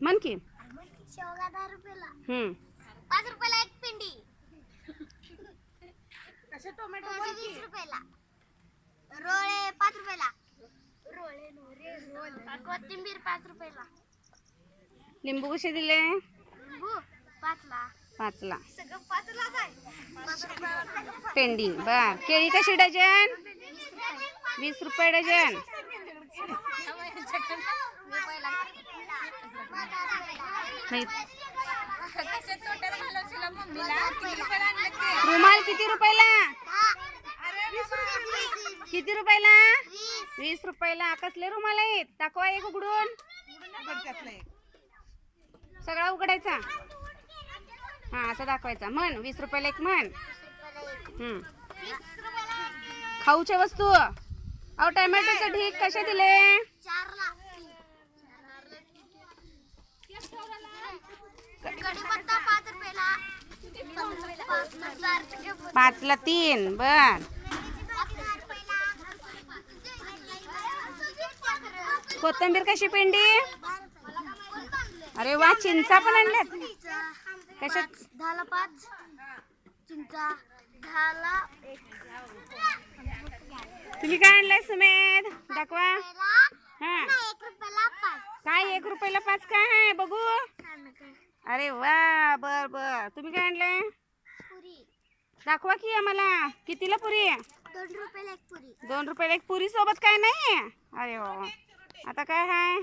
म्हण की. शेवगा 10 रुपयाला. 5 रुपयाला एक पिंडी. असे टोमॅटो 20 रुपयाला. रोळे 5 रुपयाला. कोथिंबीर 5 रुपयाला. लिंबू कसे दिले? लिंबू 5 ला. 5 ला. सगळं 5 ला आहे. पेंडी बर. केळी कशी डझन? 20 रुपये डझन. रुमाल किती रुपयाला? किती रुपयाला? 20 रुपयाला. कसले रुमाल आहेत? दाखवा एक उघडून. सगळा उघडायचा. हा असं दाखवायचा. म्हण 20 रुपयाला एक म्हण. खाऊच्या वस्तू. अहो टोमॅटोचे ढीग कसे दिले? 4 ला. कढीपत्ता 5 रुपयाला. 5 ला 3 बर. कोथिंबीर कशी पेंडी? अरे वा, चिंचा पण आणल्यात. कशा? 10 ला 5. चिंचा 10 ला 1. तुम्ही काय आणलाय सुमेध? दाखवा. हा 1 रुपयाला 5. काय 1 रुपयाला 5 काय आहे बघू? अरे वा बर बर. तुम्ही काय आणलंय? पुरी दाखवा की आम्हाला. कितीला पुरी? 2 रुपयाला एक पुरी. 2 रुपयाला एक पुरी सोबत काय नाही? अरे वा. आता काय आहे?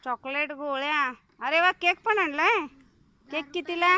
चॉकलेट गोळ्या. अरे वा, केक पण आणलाय. केक कितीला?